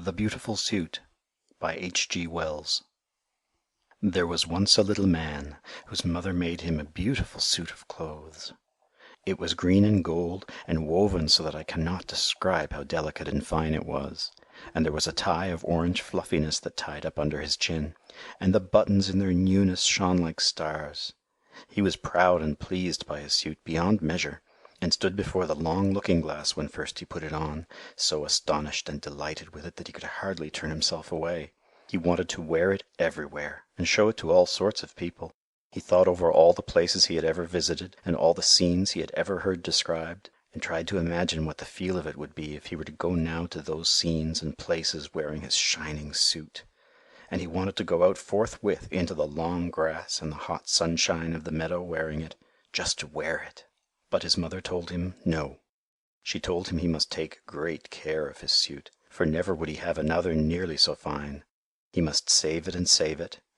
The Beautiful Suit by H.G.Wells. There was once a little man whose mother made him a beautiful suit of clothes. It was green and gold, and woven so that I cannot describe how delicate and fine it was, and there was a tie of orange fluffiness that tied up under his chin, and the buttons in their newness shone like stars. He was proud and pleased by his suit beyond measure, and stood before the long looking-glass when first he put it on, so astonished and delighted with it that he could hardly turn himself away. He wanted to wear it everywhere, and show it to all sorts of people. He thought over all the places he had ever visited, and all the scenes he had ever heard described, and tried to imagine what the feel of it would be if he were to go now to those scenes and places wearing his shining suit. And he wanted to go out forthwith into the long grass and the hot sunshine of the meadow wearing it, just to wear it. But his mother told him no. She told him he must take great care of his suit, for never would he have another nearly so fine. He must save it,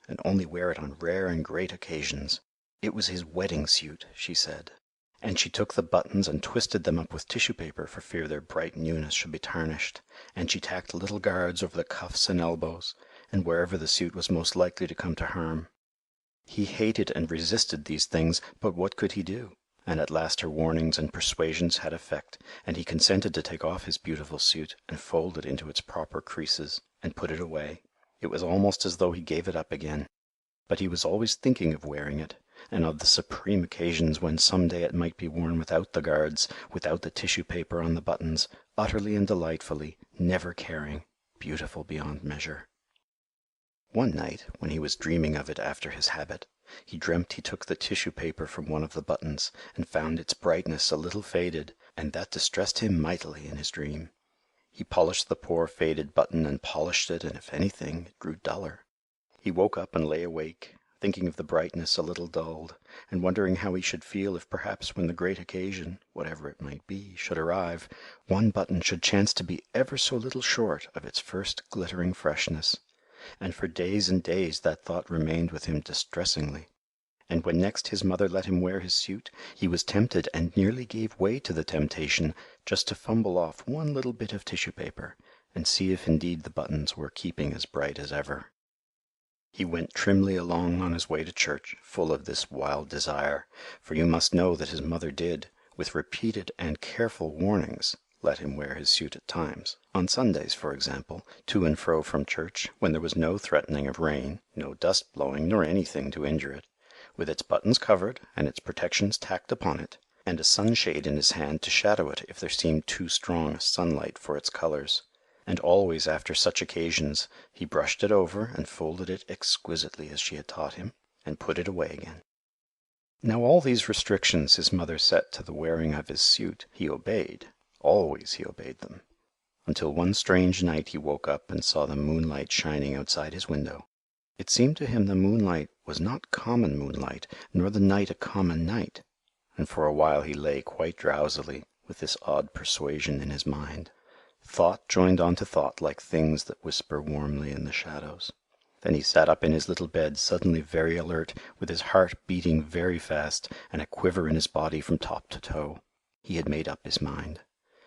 and only wear it on rare and great occasions. It was his wedding suit, she said. And she took the buttons and twisted them up with tissue paper for fear their bright newness should be tarnished, and she tacked little guards over the cuffs and elbows, and wherever the suit was most likely to come to harm. He hated and resisted these things, but what could he do? And at last her warnings and persuasions had effect, and he consented to take off his beautiful suit and fold it into its proper creases, and put it away. It was almost as though he gave it up again. But he was always thinking of wearing it, and of the supreme occasions when some day it might be worn without the guards, without the tissue paper on the buttons, utterly and delightfully, never caring, beautiful beyond measure. One night, when he was dreaming of it after his habit, he dreamt he took the tissue paper from one of the buttons, and found its brightness a little faded, and that distressed him mightily in his dream. He polished the poor faded button and polished it, and if anything, it grew duller. He woke up and lay awake, thinking of the brightness a little dulled, and wondering how he should feel if perhaps when the great occasion, whatever it might be, should arrive, one button should chance to be ever so little short of its first glittering freshness. And for days and days that thought remained with him distressingly. And when next his mother let him wear his suit, he was tempted and nearly gave way to the temptation just to fumble off one little bit of tissue paper and see if indeed the buttons were keeping as bright as ever. He went trimly along on his way to church, full of this wild desire, for you must know that his mother did, with repeated and careful warnings, let him wear his suit at times. On Sundays, for example, to and fro from church, when there was no threatening of rain, no dust blowing, nor anything to injure it, with its buttons covered and its protections tacked upon it, and a sunshade in his hand to shadow it if there seemed too strong a sunlight for its colors. And always after such occasions he brushed it over and folded it exquisitely as she had taught him, and put it away again. Now all these restrictions his mother set to the wearing of his suit he obeyed. Always he obeyed them, until one strange night he woke up and saw the moonlight shining outside his window. It seemed to him the moonlight was not common moonlight, nor the night a common night, and for a while he lay quite drowsily, with this odd persuasion in his mind. Thought joined on to thought like things that whisper warmly in the shadows. Then he sat up in his little bed suddenly very alert, with his heart beating very fast, and a quiver in his body from top to toe. He had made up his mind.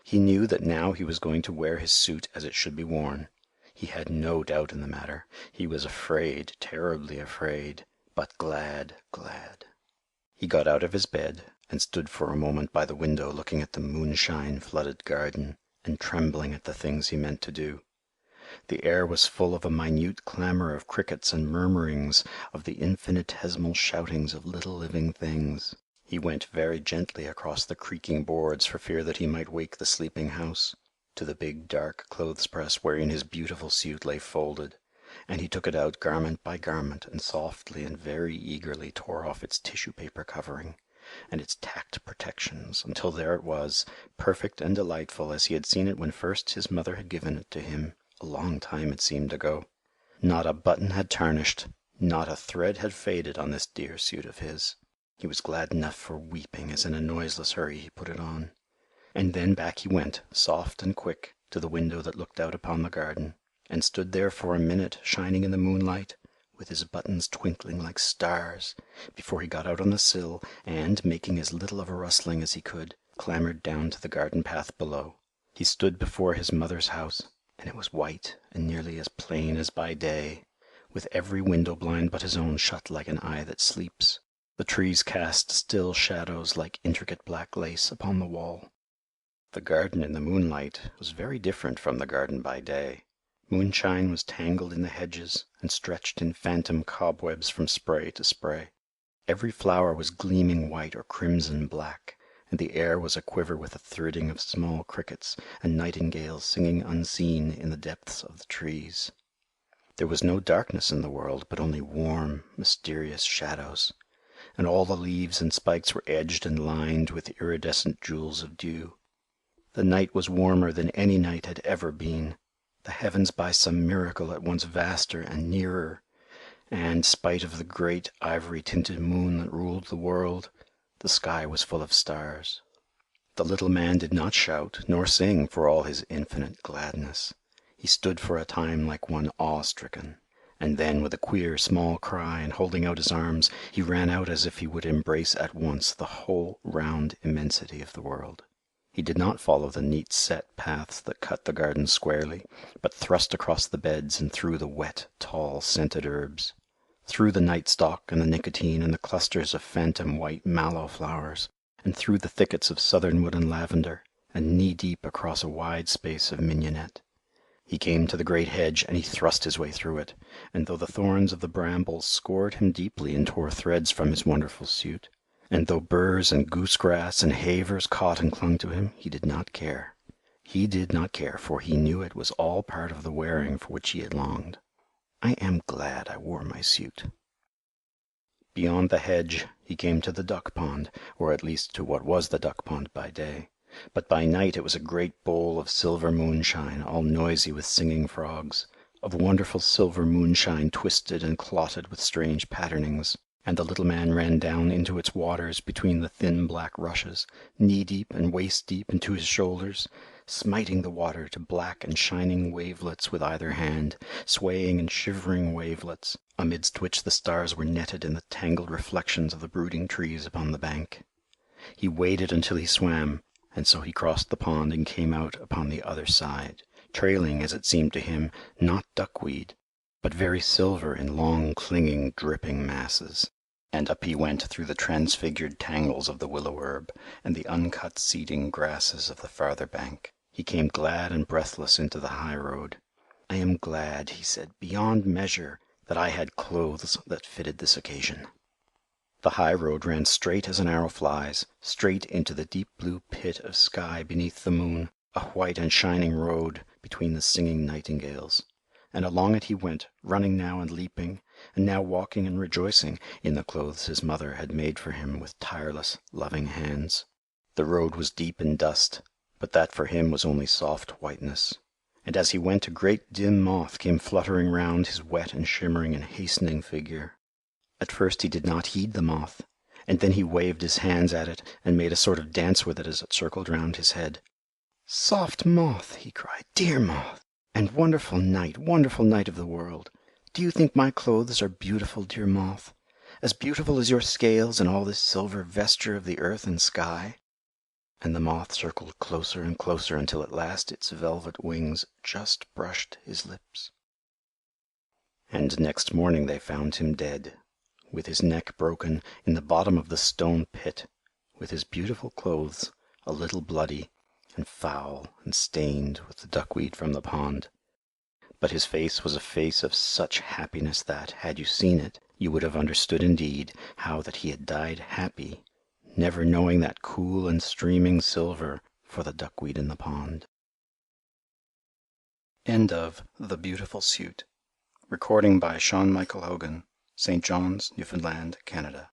He knew that now he was going to wear his suit as it should be worn. He had no doubt in the matter. He was afraid, terribly afraid, but glad, glad. He got out of his bed, and stood for a moment by the window looking at the moonshine-flooded garden, and trembling at the things he meant to do. The air was full of a minute clamour of crickets and murmurings, of the infinitesimal shoutings of little living things. He went very gently across the creaking boards for fear that he might wake the sleeping house, to the big dark clothes-press wherein his beautiful suit lay folded, and he took it out garment by garment and softly and very eagerly tore off its tissue paper covering and its tacked protections until there it was, perfect and delightful as he had seen it when first his mother had given it to him, a long time it seemed ago. Not a button had tarnished, not a thread had faded on this dear suit of his. He was glad enough for weeping as in a noiseless hurry he put it on. And then back he went, soft and quick, to the window that looked out upon the garden, and stood there for a minute shining in the moonlight, with his buttons twinkling like stars, before he got out on the sill, and, making as little of a rustling as he could, clambered down to the garden path below. He stood before his mother's house, and it was white and nearly as plain as by day, with every window blind but his own shut like an eye that sleeps. The trees cast still shadows like intricate black lace upon the wall. The garden in the moonlight was very different from the garden by day. Moonshine was tangled in the hedges and stretched in phantom cobwebs from spray to spray. Every flower was gleaming white or crimson black, and the air was aquiver with the thridding of small crickets and nightingales singing unseen in the depths of the trees. There was no darkness in the world, but only warm, mysterious shadows, and all the leaves and spikes were edged and lined with iridescent jewels of dew. The night was warmer than any night had ever been, the heavens by some miracle at once vaster and nearer, and, spite of the great ivory-tinted moon that ruled the world, the sky was full of stars. The little man did not shout nor sing for all his infinite gladness. He stood for a time like one awe-stricken, and then with a queer small cry and holding out his arms, he ran out as if he would embrace at once the whole round immensity of the world. He did not follow the neat set paths that cut the garden squarely, but thrust across the beds and through the wet, tall, scented herbs, through the night stalk and the nicotine and the clusters of phantom white mallow flowers, and through the thickets of southernwood and lavender, and knee-deep across a wide space of mignonette. He came to the great hedge, and he thrust his way through it, and though the thorns of the brambles scored him deeply and tore threads from his wonderful suit, and though burrs and goosegrass and havers caught and clung to him, he did not care. He did not care, for he knew it was all part of the wearing for which he had longed. I am glad I wore my suit. Beyond the hedge he came to the duck pond, or at least to what was the duck pond by day. But by night it was a great bowl of silver moonshine, all noisy with singing frogs, of wonderful silver moonshine twisted and clotted with strange patternings, and the little man ran down into its waters between the thin black rushes, knee-deep and waist-deep and to his shoulders, smiting the water to black and shining wavelets with either hand, swaying and shivering wavelets, amidst which the stars were netted in the tangled reflections of the brooding trees upon the bank. He waded until he swam, and so he crossed the pond and came out upon the other side, trailing, as it seemed to him, not duckweed, but very silver in long clinging dripping masses. And up he went through the transfigured tangles of the willow herb and the uncut seeding grasses of the farther bank. He came glad and breathless into the high road. "I am glad," he said, "beyond measure, that I had clothes that fitted this occasion." The high road ran straight as an arrow flies, straight into the deep blue pit of sky beneath the moon, a white and shining road between the singing nightingales. And along it he went, running now and leaping, and now walking and rejoicing in the clothes his mother had made for him with tireless, loving hands. The road was deep in dust, but that for him was only soft whiteness. And as he went a great dim moth came fluttering round his wet and shimmering and hastening figure. At first he did not heed the moth, and then he waved his hands at it and made a sort of dance with it as it circled round his head. "Soft moth," he cried, "dear moth, and wonderful night of the world. Do you think my clothes are beautiful, dear moth? As beautiful as your scales and all this silver vesture of the earth and sky?" And the moth circled closer and closer until at last its velvet wings just brushed his lips. And next morning they found him dead, with his neck broken, in the bottom of the stone pit, with his beautiful clothes a little bloody and foul and stained with the duckweed from the pond. But his face was a face of such happiness that, had you seen it, you would have understood indeed how that he had died happy, never knowing that cool and streaming silver for the duckweed in the pond. End of The Beautiful Suit. Recording by Sean Michael Hogan, St. John's, Newfoundland, Canada.